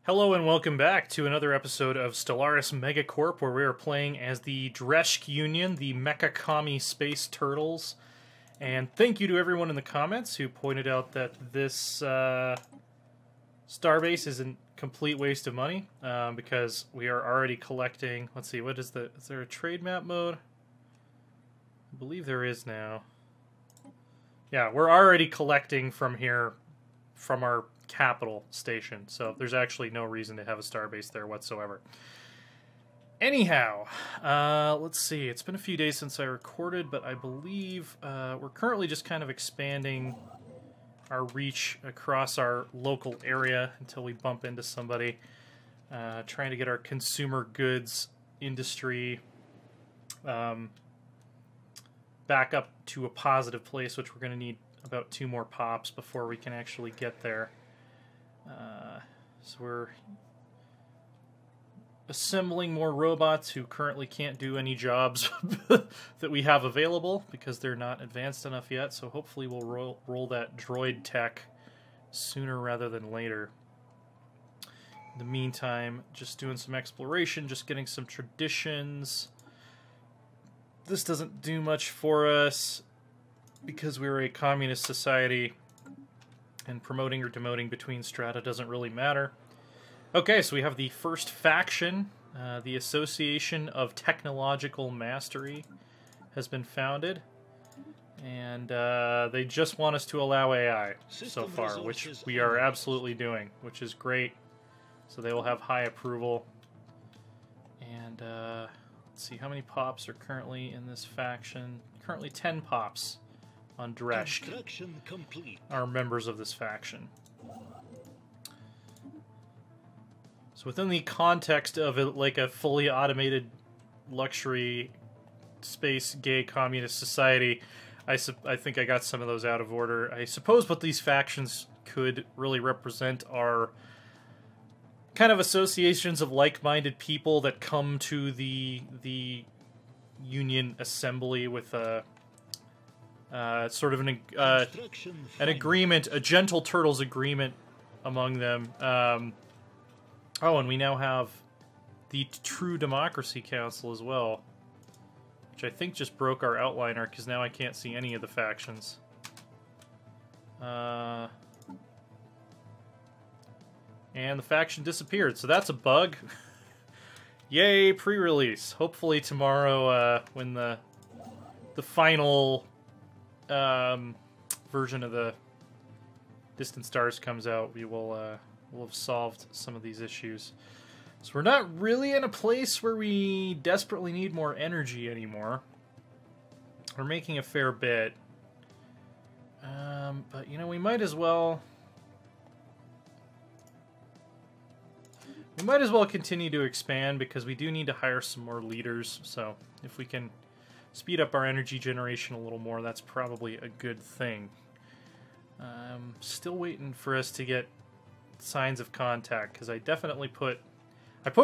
Hello and welcome back to another episode of Stellaris Megacorp, where we are playing as the Dreshk Union, the Mecha Commie Space Turtles. And thank you to everyone in the comments who pointed out that this Starbase is a complete waste of money, because we are already collecting... Let's see, is there a trade map mode? I believe there is now. Yeah, we're already collecting from here, from our capital station, so there's actually no reason to have a starbase there whatsoever. Anyhow, let's see, it's been a few days since I recorded, but I believe we're currently just kind of expanding our reach across our local area until we bump into somebody, trying to get our consumer goods industry back up to a positive place, which we're going to need about 2 more pops before we can actually get there. So we're assembling more robots who currently can't do any jobs that we have available because they're not advanced enough yet, so hopefully we'll roll that droid tech sooner rather than later. In the meantime, just doing some exploration, just getting some traditions. This doesn't do much for us because we're a communist society, and promoting or demoting between strata doesn't really matter. Okay, so we have the first faction. The Association of Technological Mastery has been founded, and they just want us to allow AI so far, which we are absolutely doing, which is great. So they will have high approval. And let's see, how many pops are currently in this faction? Currently 10 pops on Dreshk are members of this faction. So within the context of like a fully automated luxury space gay communist society, I think I got some of those out of order. I suppose what these factions could really represent are kind of associations of like-minded people that come to the Union Assembly with a sort of an agreement, a gentle turtles agreement among them. Oh, and we now have the True Democracy Council as well, which I think just broke our outliner because now I can't see any of the factions. And the faction disappeared, so that's a bug. Yay, pre-release. Hopefully tomorrow, when the final version of the Distant Stars comes out, we'll have solved some of these issues. So we're not really in a place where we desperately need more energy anymore. We're making a fair bit. But, you know, we might as well... We might as well continue to expand because we do need to hire some more leaders. So if we can speed up our energy generation a little more, that's probably a good thing. Still waiting for us to get signs of contact, because I definitely put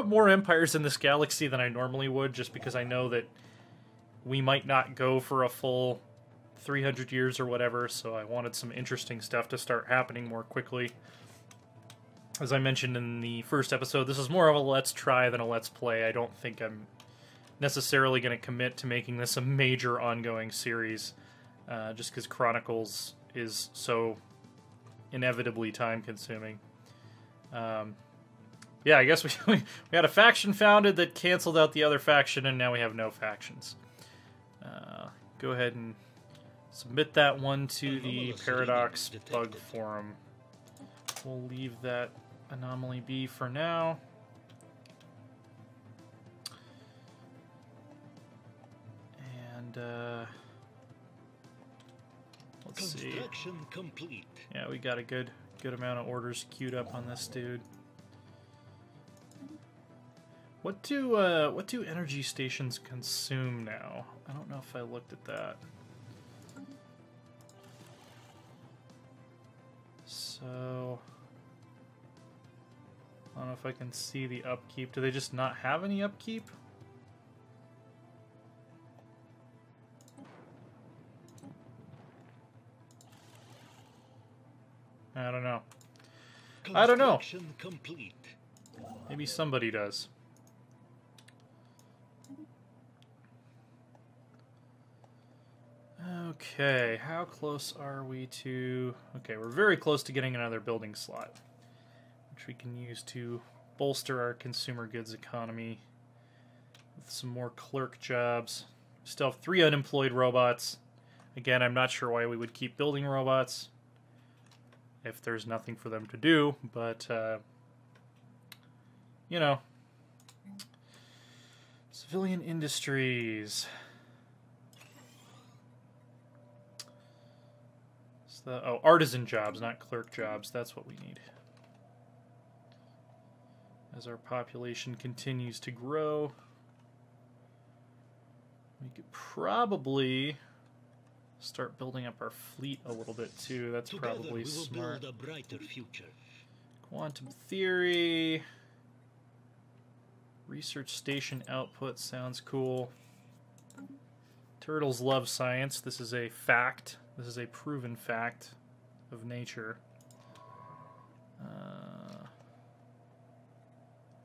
more empires in this galaxy than I normally would, just because I know that we might not go for a full 300 years or whatever, so I wanted some interesting stuff to start happening more quickly. As I mentioned in the first episode, this is more of a let's try than a let's play. I don't think I'm necessarily going to commit to making this a major ongoing series, just because Chronicles is so inevitably time-consuming. Yeah, I guess we had a faction founded that canceled out the other faction, and now we have no factions. Go ahead and submit that one to the Paradox Bug Forum. We'll leave that anomaly be for now. And let's see. Construction complete. Yeah, we got a good amount of orders queued up on this dude. What do energy stations consume now? I don't know if I looked at that. So I don't know if I can see the upkeep. Do they just not have any upkeep? I don't know. Construction complete. Maybe somebody does. Okay, how close are we to... Okay, we're very close to getting another building slot, which we can use to bolster our consumer goods economy with some more clerk jobs. Still have 3 unemployed robots. Again, I'm not sure why we would keep building robots if there's nothing for them to do, but, you know. Civilian industries. Oh, artisan jobs, not clerk jobs. That's what we need. As our population continues to grow, we could probably start building up our fleet a little bit too. That's Together probably we will smart. build a brighter future. Quantum theory. Research station output sounds cool. Turtles love science. This is a fact. This is a proven fact of nature.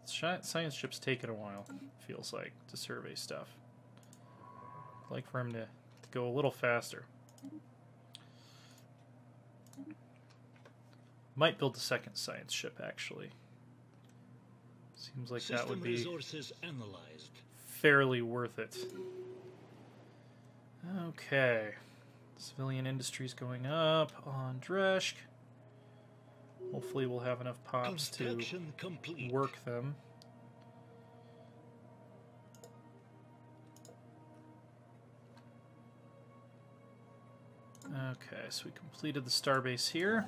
Science ship's taking a while, feels like, to survey stuff. I'd like for him to go a little faster. Might build a second science ship, actually. Seems like that would be resources analyzed. fairly worth it. Okay. Civilian industries going up on Dreschk. Hopefully we'll have enough pops to complete. work them. Okay, so we completed the Starbase here.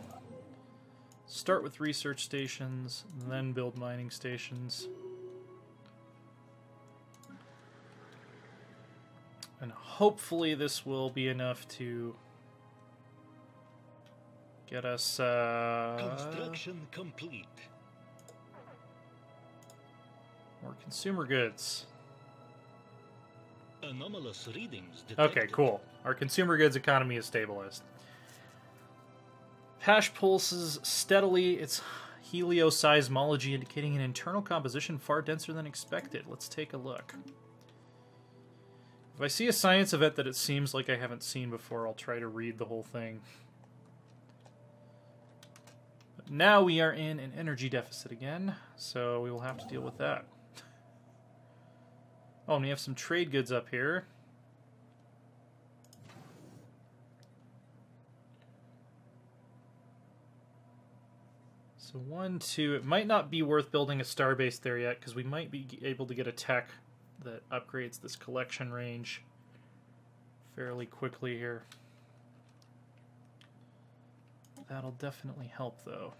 Start with research stations, then build mining stations. And hopefully this will be enough to get us Construction complete. more consumer goods. Anomalous readings detected. Okay, cool. Our consumer goods economy is stabilized. Hash pulses steadily its helioseismology, indicating an internal composition far denser than expected. Let's take a look. If I see a science event that it seems like I haven't seen before, I'll try to read the whole thing. But now we are in an energy deficit again, so we will have to deal with that. Oh, and we have some trade goods up here. So 1, 2, it might not be worth building a starbase there yet, because we might be able to get a tech that upgrades this collection range fairly quickly here. That'll definitely help, though.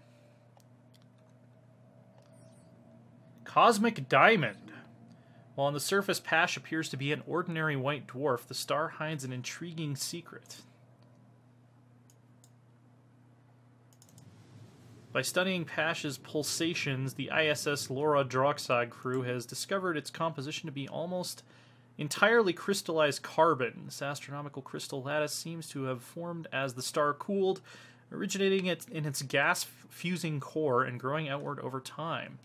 Cosmic Diamond. While on the surface Pash appears to be an ordinary white dwarf, the star hides an intriguing secret. By studying Pash's pulsations, the ISS Laura Droxide crew has discovered its composition to be almost entirely crystallized carbon. This astronomical crystal lattice seems to have formed as the star cooled, originating in its gas-fusing core and growing outward over time.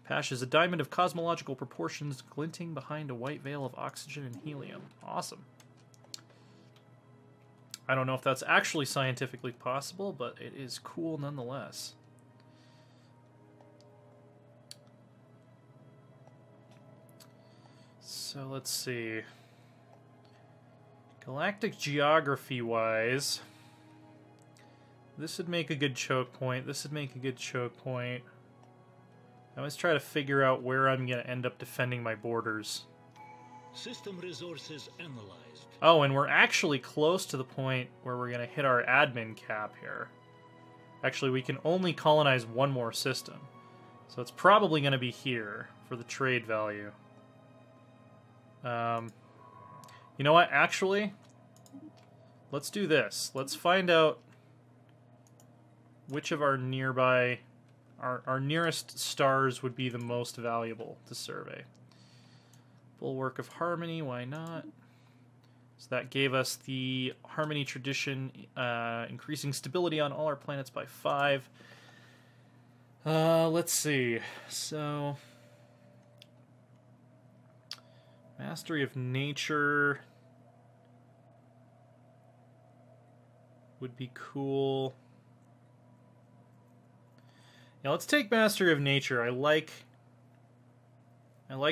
Pash is a diamond of cosmological proportions, glinting behind a white veil of oxygen and helium. Awesome. I don't know if that's actually scientifically possible, but it is cool nonetheless. So let's see. Galactic Geography-wise, this would make a good choke point. This would make a good choke point. I always try to figure out where I'm going to end up defending my borders. System resources analyzed. Oh, and we're actually close to the point where we're going to hit our admin cap here. Actually, we can only colonize one more system. So it's probably going to be here for the trade value. You know what? Actually, let's do this. Let's find out which of our nearby... Our nearest stars would be the most valuable to survey. Bulwark of Harmony, why not? So that gave us the Harmony tradition, increasing stability on all our planets by 5. Let's see. So, mastery of nature would be cool. Yeah, let's take mastery of nature. I like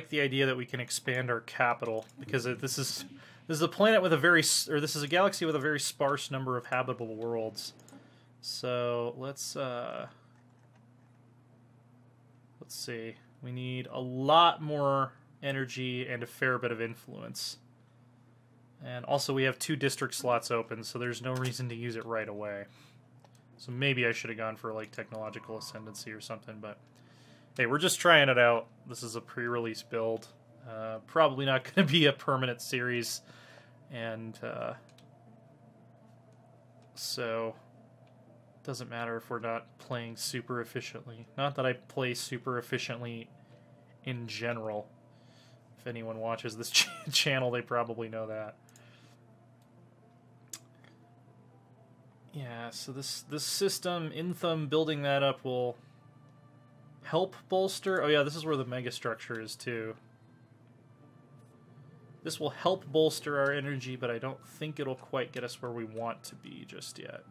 the idea that we can expand our capital, because this is a planet with this is a galaxy with a very sparse number of habitable worlds. So let's see. We need a lot more energy and a fair bit of influence. And also we have 2 district slots open, so there's no reason to use it right away. So maybe I should have gone for like technological ascendancy or something, but hey, we're just trying it out. This is a pre-release build. Probably not going to be a permanent series, and so it doesn't matter if we're not playing super efficiently. Not that I play super efficiently in general. If anyone watches this channel, they probably know that. Yeah, so this system, Intham, building that up will help bolster... Oh yeah, this is where the mega structure is too. This will help bolster our energy, but I don't think it'll quite get us where we want to be just yet.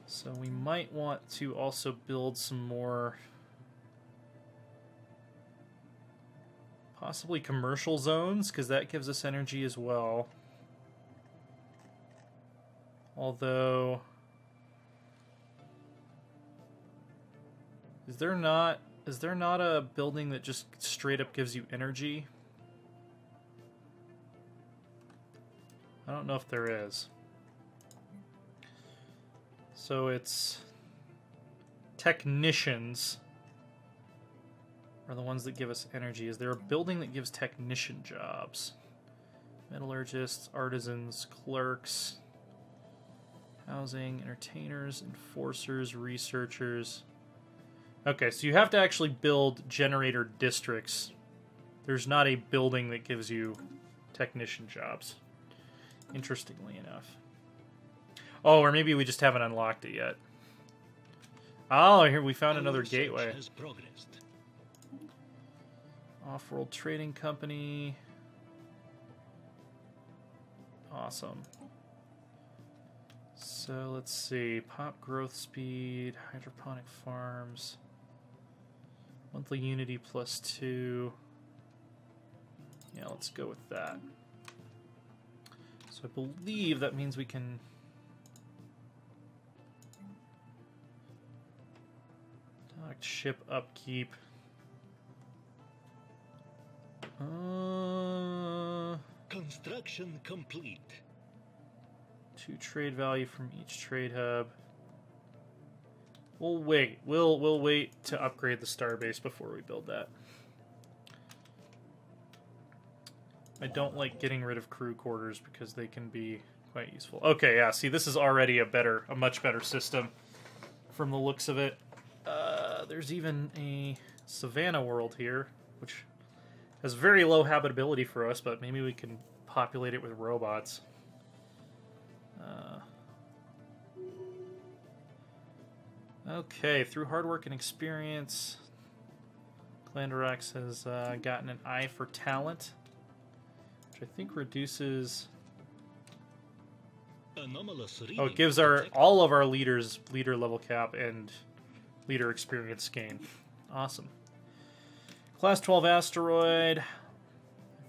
So we might want to also build some more... possibly commercial zones, because that gives us energy as well. Although, is there not a building that just straight up gives you energy? I don't know if there is. So it's technicians are the ones that give us energy. Is there a building that gives technician jobs? Metallurgists, artisans, clerks... housing, entertainers, enforcers, researchers. Okay, so you have to actually build generator districts. There's not a building that gives you technician jobs, interestingly enough. Oh, or maybe we just haven't unlocked it yet. Oh, here we found another gateway. Off-world trading company. Awesome. So let's see, pop growth speed, hydroponic farms, monthly unity +2. Yeah, let's go with that. So I believe that means we can docked ship upkeep. Construction complete. 2 trade value from each trade hub. We'll wait. We'll wait to upgrade the Starbase before we build that. I don't like getting rid of crew quarters because they can be quite useful. Okay, yeah. See, this is already a much better system from the looks of it. There's even a Savannah world here, which has very low habitability for us, but maybe we can populate it with robots. Okay, through hard work and experience, Glandarax has gotten an eye for talent, which I think reduces... Oh, it gives all of our leaders leader level cap and leader experience gain. Awesome. Class 12 asteroid. I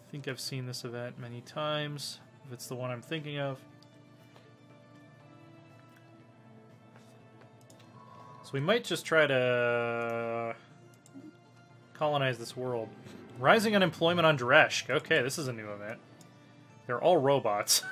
think I've seen this event many times, if it's the one I'm thinking of. So we might just try to colonize this world. Rising unemployment on Dreshk. Okay, this is a new event. They're all robots.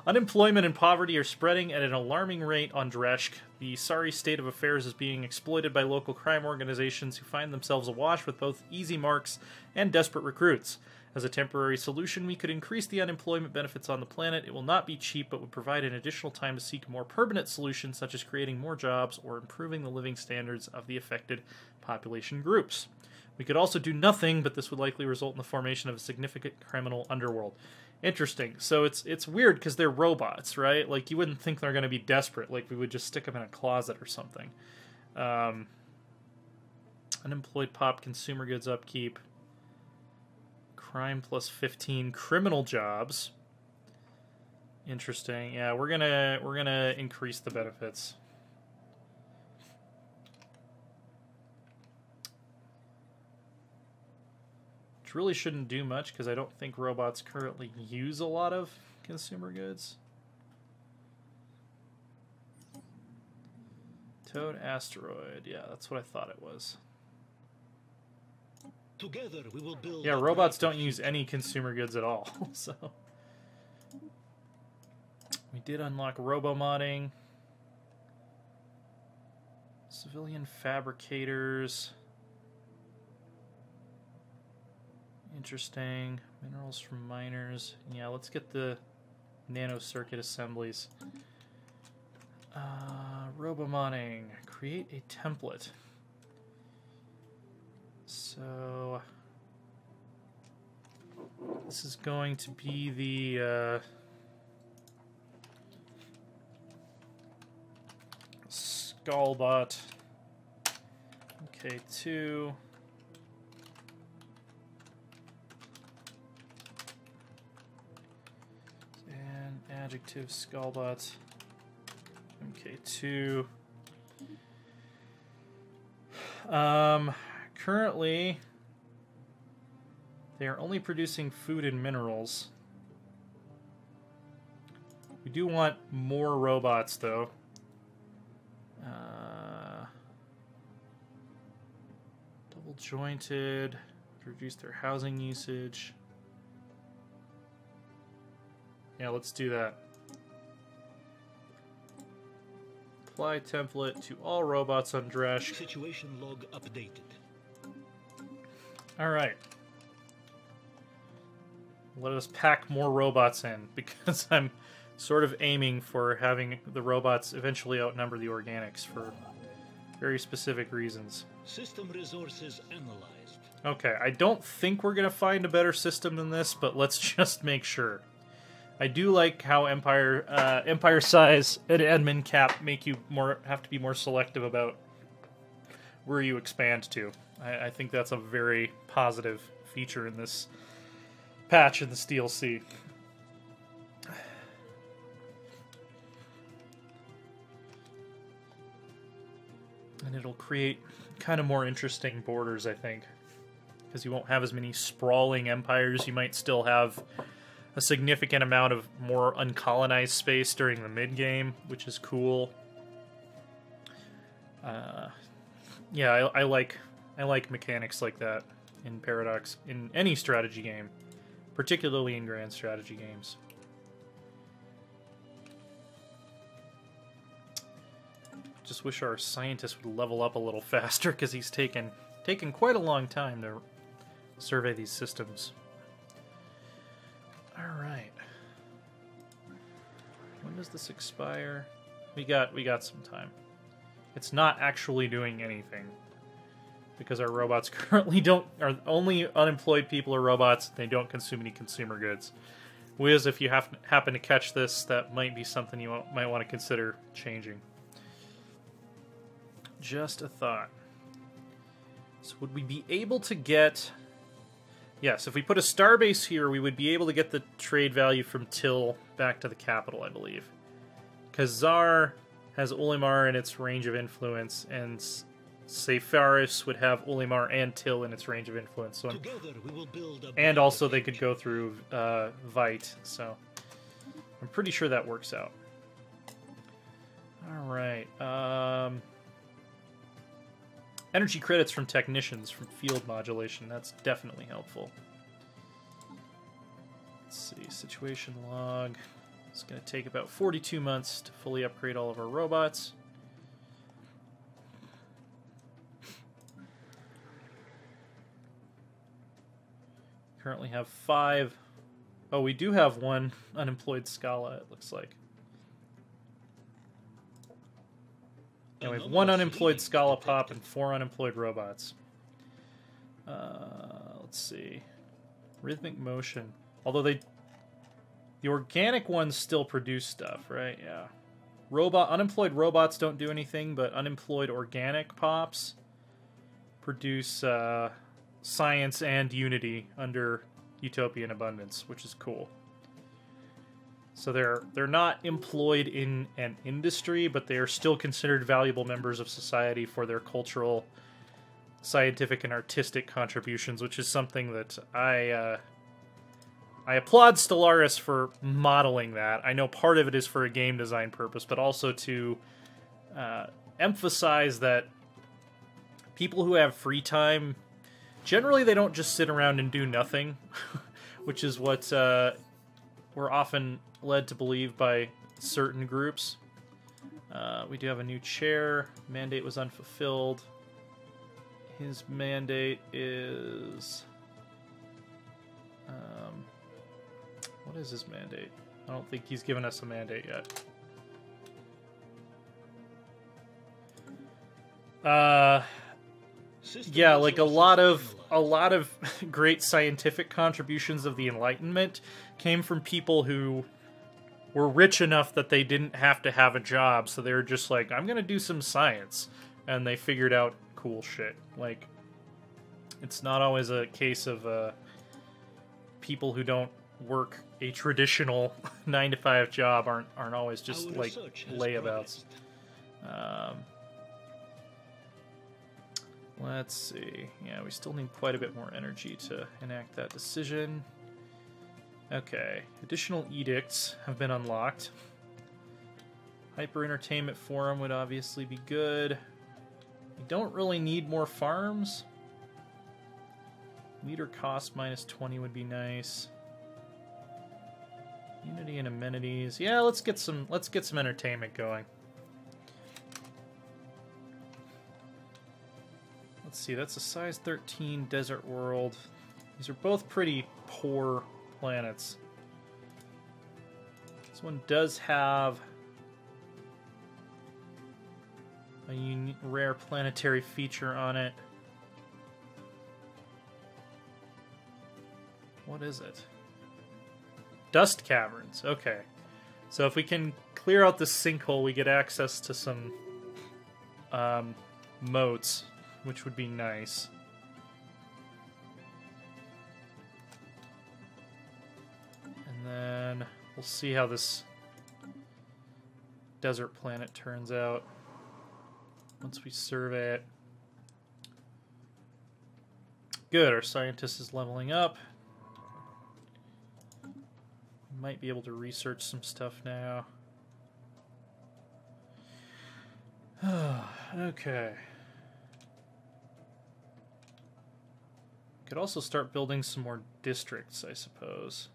Unemployment and poverty are spreading at an alarming rate on Dreshk. The sorry state of affairs is being exploited by local crime organizations who find themselves awash with both easy marks and desperate recruits. As a temporary solution, we could increase the unemployment benefits on the planet. It will not be cheap, but would provide an additional time to seek more permanent solutions, such as creating more jobs or improving the living standards of the affected population groups. We could also do nothing, but this would likely result in the formation of a significant criminal underworld. Interesting. So it's weird because they're robots, right? Like, you wouldn't think they're going to be desperate. Like, we would just stick them in a closet or something. Unemployed pop, consumer goods upkeep, crime plus 15, criminal jobs. Interesting. Yeah, we're gonna increase the benefits. Which really shouldn't do much because I don't think robots currently use a lot of consumer goods. Toad asteroid. Yeah, that's what I thought it was. Together we will build. Yeah, robots don't use any consumer goods at all. So we did unlock robo-modding. Civilian fabricators. Interesting. Minerals from miners. Yeah, let's get the nanocircuit assemblies. Robo-modding. Create a template. So this is going to be the Skullbot MK2. And adjective Skullbot MK2. Currently, they are only producing food and minerals. We do want more robots, though. Double jointed, reduce their housing usage. Yeah, let's do that. Apply template to all robots on Dresh. Situation log updated. Alright. Let us pack more robots in, because I'm sort of aiming for having the robots eventually outnumber the organics for very specific reasons. System resources analyzed. Okay, I don't think we're going to find a better system than this, but let's just make sure. I do like how empire size and admin cap make you have to be more selective about where you expand to. I think that's a very positive feature in this patch in this DLC. And it'll create kind of more interesting borders, I think. Because you won't have as many sprawling empires. You might still have a significant amount of more uncolonized space during the mid-game, which is cool. Yeah, I like mechanics like that in Paradox, in any strategy game, particularly in grand strategy games. Just wish our scientist would level up a little faster, because he's taken quite a long time to survey these systems. Alright. When does this expire? We got some time. It's not actually doing anything, because our robots currently are only unemployed people are robots. They don't consume any consumer goods. Wiz, if you happen to catch this, that might be something you might want to consider changing. Just a thought. So would we be able to get... Yes, if we put a Starbase here, we would be able to get the trade value from Till back to the capital, I believe. Because Zar has Olimar in its range of influence, and Stellaris would have Olimar and Till in its range of influence. So Together we will build a and also they could go through Vite, so I'm pretty sure that works out. Alright. Energy credits from technicians from field modulation. That's definitely helpful. Let's see. Situation log. It's going to take about 42 months to fully upgrade all of our robots. Currently have 5. Oh, we do have 1 unemployed Skalla, it looks like. Yeah, we have 1 unemployed Skalla Pop and 4 unemployed robots. Let's see. Rhythmic motion. Although the organic ones still produce stuff, right? Yeah. Unemployed robots don't do anything, but unemployed organic pops produce science and unity under utopian abundance, which is cool. So they're not employed in an industry, but they are still considered valuable members of society for their cultural, scientific, and artistic contributions, which is something that I applaud Stellaris for modeling that. I know part of it is for a game design purpose, but also to emphasize that people who have free time, generally they don't just sit around and do nothing, which is what we're often led to believe by certain groups. We do have a new chair. Mandate was unfulfilled. His mandate is... what is his mandate? I don't think he's given us a mandate yet. Yeah, like a lot of great scientific contributions of the Enlightenment came from people who were rich enough that they didn't have to have a job, so they were just like, I'm gonna do some science, and they figured out cool shit. Like, it's not always a case of people who don't work a traditional 9-to-5 job aren't always just like layabouts. Let's see. Yeah, we still need quite a bit more energy to enact that decision. Okay, additional edicts have been unlocked. Hyper Entertainment Forum would obviously be good. We don't really need more farms. Leader cost minus 20 would be nice. Unity and amenities. Yeah, let's get some entertainment going. Let's see, that's a size 13 desert world. These are both pretty poor planets. This one does have a rare planetary feature on it. What is it? Dust caverns. Okay. So if we can clear out this sinkhole, we get access to some moats, which would be nice. And then we'll see how this desert planet turns out once we survey it. Good, our scientist is leveling up. Might be able to research some stuff now. Okay. Could also start building some more districts, I suppose.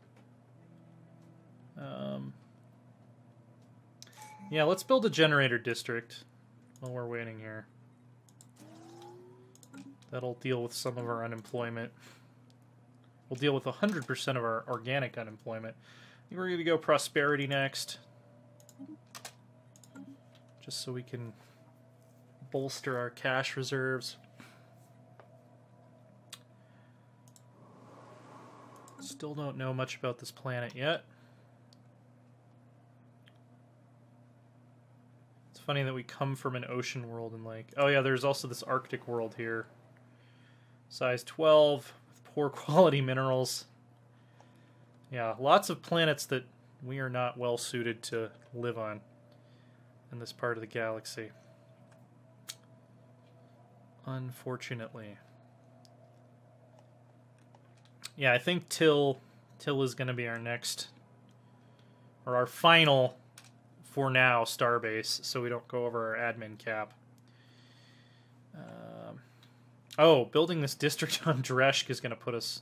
Yeah, let's build a generator district while we're waiting here. That'll deal with some of our unemployment. We'll deal with 100% of our organic unemployment. I think we're going to go prosperity next. Just so we can bolster our cash reserves. Still don't know much about this planet yet. It's funny that we come from an ocean world and like... Oh yeah, there's also this Arctic world here. Size 12, with poor quality minerals. Yeah, lots of planets that we are not well suited to live on in this part of the galaxy. Unfortunately. Yeah, I think Till is going to be our next, or our final, for now, Starbase, so we don't go over our admin cap. Oh, building this district on Dreshk is going to put us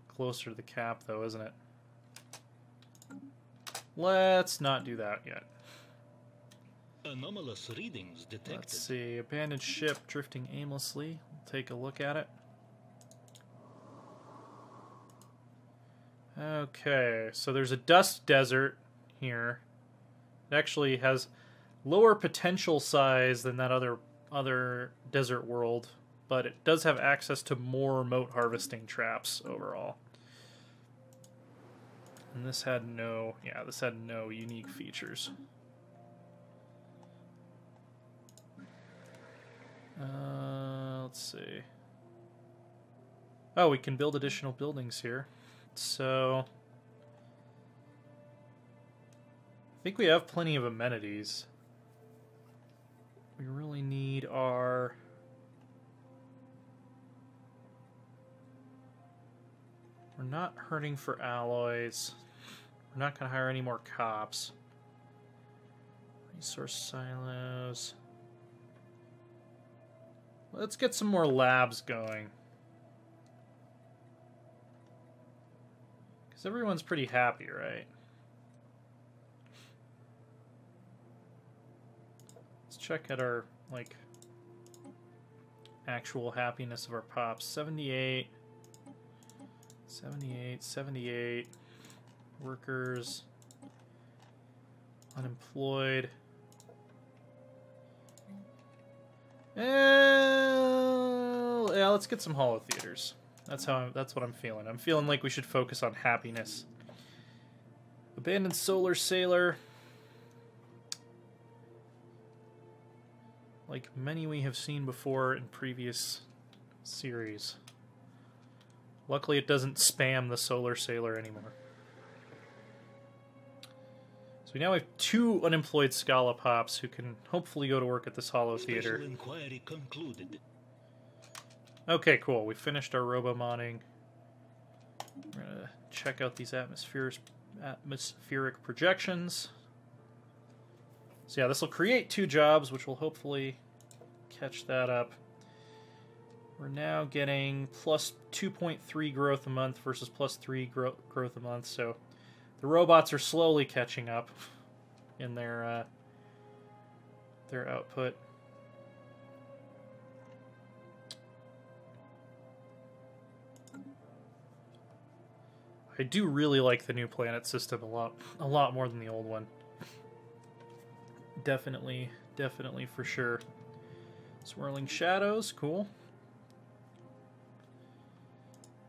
closer to the cap, though, isn't it? Let's not do that yet. Anomalous readings detected. Let's see. Abandoned ship drifting aimlessly. We'll take a look at it. Okay, so there's a dust desert here. It actually has lower potential size than that other desert world, but it does have access to more remote harvesting traps overall. And this had no unique features. Let's see. Oh, we can build additional buildings here. So I think we have plenty of amenities. We really need our... We're not hurting for alloys. We're not going to hire any more cops. Resource silos. Let's get some more labs going. Because everyone's pretty happy, right? Let's check out our, like, actual happiness of our pops. 78. 78, 78. Workers. Unemployed. Yeah, let's get some holo theaters. That's what I'm feeling. I'm feeling like we should focus on happiness. Abandoned solar sailor. Like many we have seen before in previous series. Luckily it doesn't spam the solar sailor anymore. So we now have 2 unemployed Skalla pops who can hopefully go to work at this holo theater. Special inquiry concluded. Okay, cool. We finished our robo-modding. We're going to check out these atmospheric projections. So yeah, this will create 2 jobs, which will hopefully catch that up. We're now getting plus 2.3 growth a month versus plus 3 growth a month, so the robots are slowly catching up in their output. I do really like the new planet system a lot more than the old one. Definitely for sure. Swirling shadows, cool.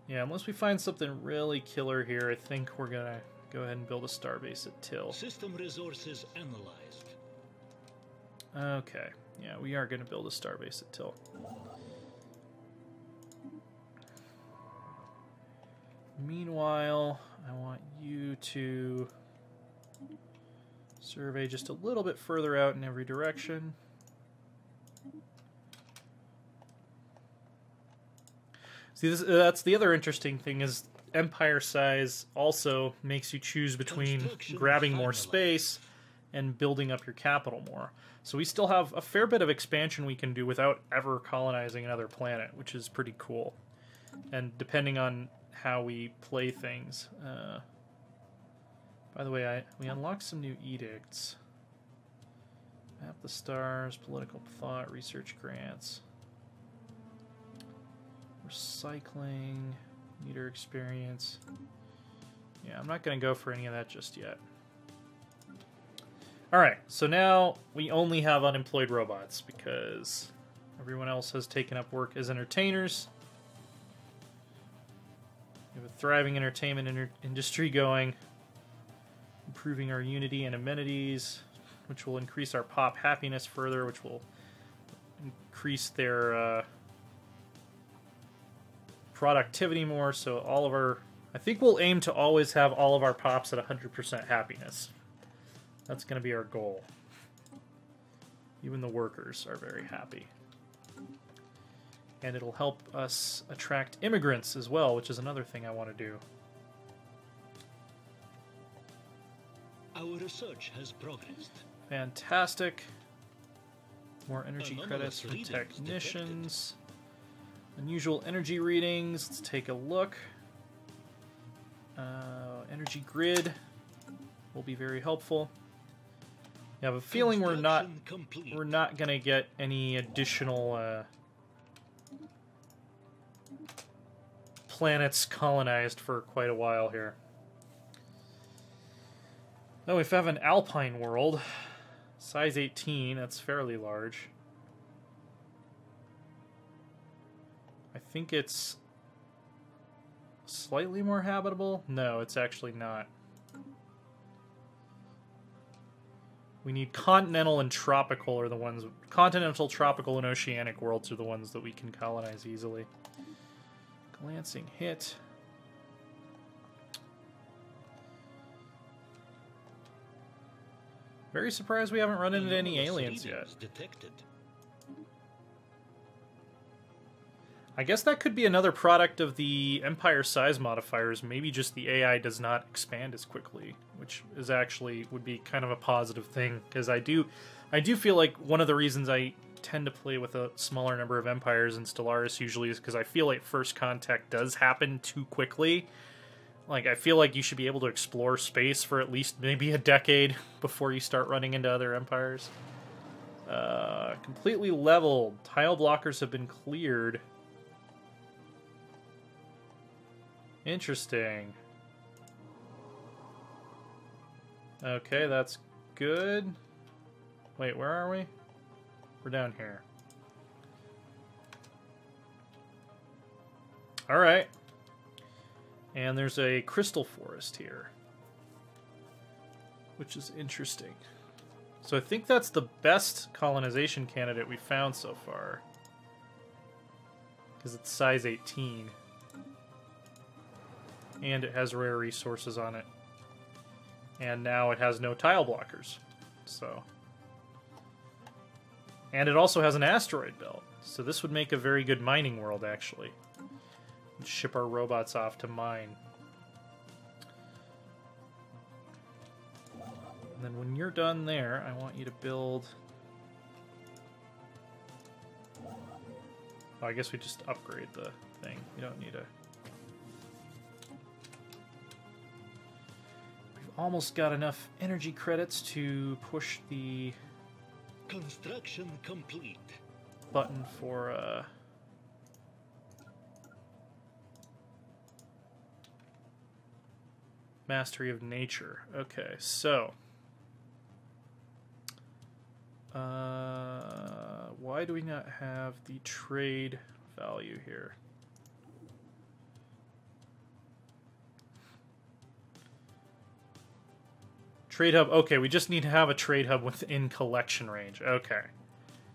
Yeah, unless we find something really killer here, I think we're gonna go ahead and build a starbase at Till. System resources analyzed. Okay, yeah, we are gonna build a starbase at Till. Meanwhile, I want you to survey just a little bit further out in every direction. See, that's the other interesting thing is empire size also makes you choose between grabbing more space and building up your capital more. So we still have a fair bit of expansion we can do without ever colonizing another planet, which is pretty cool. And depending on how we play things. By the way, we unlocked some new edicts. Map the stars, political thought, research grants. Recycling, meter experience. Yeah, I'm not going to go for any of that just yet. Alright, so now we only have unemployed robots because everyone else has taken up work as entertainers. We have a thriving entertainment industry going, improving our unity and amenities, which will increase our pop happiness further, which will increase their productivity more. So all of our, I think we'll aim to always have all of our pops at 100% happiness. That's going to be our goal. Even the workers are very happy. And it'll help us attract immigrants as well, which is another thing I want to do. Our research has progressed. Fantastic. More energy Anomalous credits for readings technicians. Unusual energy readings. Let's take a look. Energy grid will be very helpful. I have a feeling we're not going to get any additional planets colonized for quite a while here. Oh, if we have an Alpine World, size 18, that's fairly large. I think it's slightly more habitable. No, it's actually not. We need continental and tropical are the ones... Continental, tropical, and oceanic worlds are the ones that we can colonize easily. Glancing hit. Very surprised we haven't run into any aliens yet. Detected. I guess that could be another product of the Empire size modifiers. Maybe just the AI does not expand as quickly, which is actually would be kind of a positive thing, because I do feel like one of the reasons I tend to play with a smaller number of empires in Stellaris usually is because I feel like first contact does happen too quickly. Like, I feel like you should be able to explore space for at least maybe a decade before you start running into other empires. Completely leveled. Tile blockers have been cleared. Interesting. Okay, that's good. Wait, where are we? We're down here. Alright. And there's a crystal forest here, which is interesting. So I think that's the best colonization candidate we've found so far, because it's size 18. And it has rare resources on it. And now it has no tile blockers. So. And it also has an asteroid belt. So this would make a very good mining world, actually. We'd ship our robots off to mine. And then when you're done there, I want you to build... Oh, I guess we just upgrade the thing. You don't need a... Almost got enough energy credits to push the construction complete button for mastery of nature. Okay, so why do we not have the trade value here? Trade hub. Okay, we just need to have a trade hub within collection range. Okay.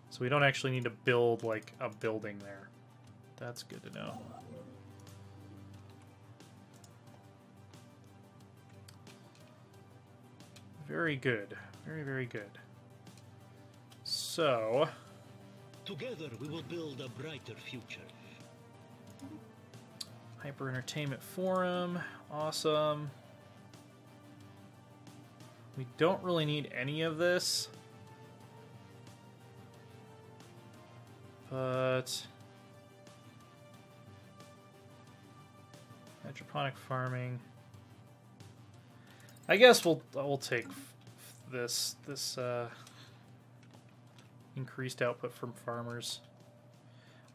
So we don't actually need to build, like, a building there. That's good to know. Very good. Very, very good. So... together we will build a brighter future. Hyper Entertainment Forum. Awesome. We don't really need any of this. But... hydroponic farming. I guess we'll take this increased output from farmers.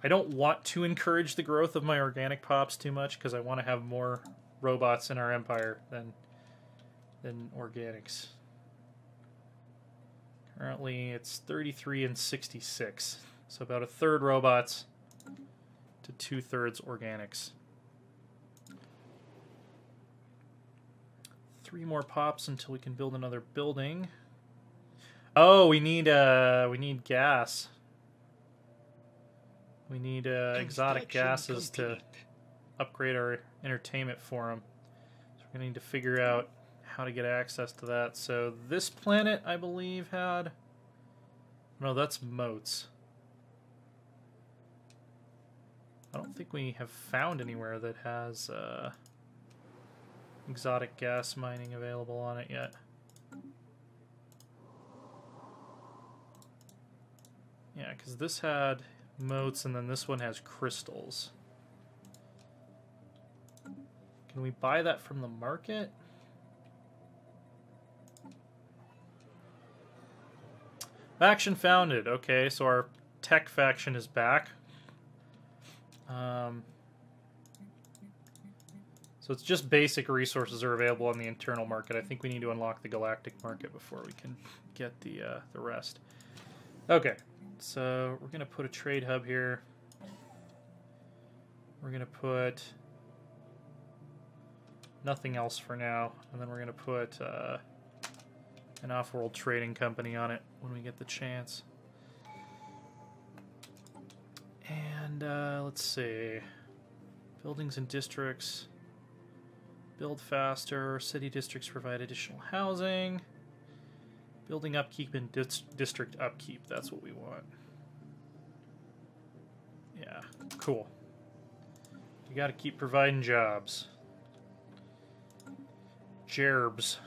I don't want to encourage the growth of my organic pops too much because I want to have more robots in our empire than organics. Currently, it's 33 and 66, so about a third robots to 2/3 organics. 3 more pops until we can build another building. Oh, we need gas. We need exotic gases to upgrade our entertainment forum. So we're going to need to figure out how to get access to that. So this planet, I believe, had... No, that's moats. I don't think we have found anywhere that has exotic gas mining available on it yet. Yeah, because this had moats, and then this one has crystals. Can we buy that from the market? Faction founded. Okay, so our tech faction is back. So it's just basic resources are available on the internal market. I think we need to unlock the galactic market before we can get the rest. Okay, so we're going to put a trade hub here. We're going to put nothing else for now. And then we're going to put an off-world trading company on it when we get the chance. And let's see. Buildings and districts. Build faster. City districts provide additional housing. Building upkeep and district upkeep. That's what we want. Yeah, cool. You gotta keep providing jobs. Gerbs.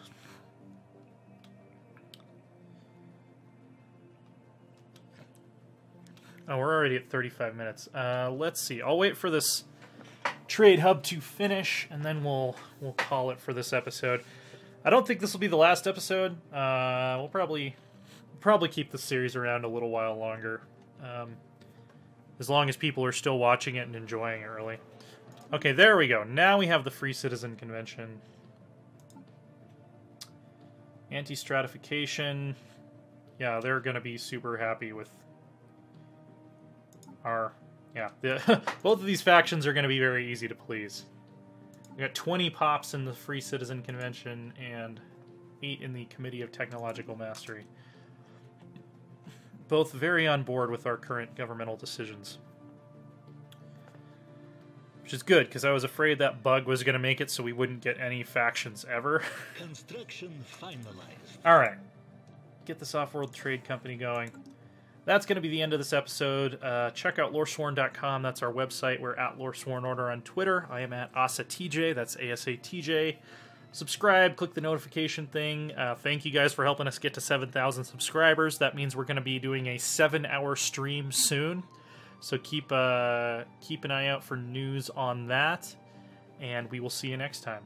Oh, we're already at 35 minutes. Let's see. I'll wait for this trade hub to finish, and then we'll call it for this episode. I don't think this will be the last episode. We'll probably keep the series around a little while longer, as long as people are still watching it and enjoying it. Really. Okay, there we go. Now we have the Free Citizen Convention. Anti-stratification. Yeah, they're going to be super happy with our... Yeah, both of these factions are going to be very easy to please. We got 20 pops in the Free Citizen Convention and 8 in the Committee of Technological Mastery. Both very on board with our current governmental decisions. Which is good, because I was afraid that bug was going to make it so we wouldn't get any factions ever. Construction finalized. Alright. Get this off-world trade company going. That's going to be the end of this episode. Check out loresworn.com. That's our website. We're at Loresworn Order on Twitter. I am at AsaTJ. That's ASATJ. Subscribe. Click the notification thing. Thank you guys for helping us get to 7,000 subscribers. That means we're going to be doing a 7-hour stream soon. So keep an eye out for news on that. And we will see you next time.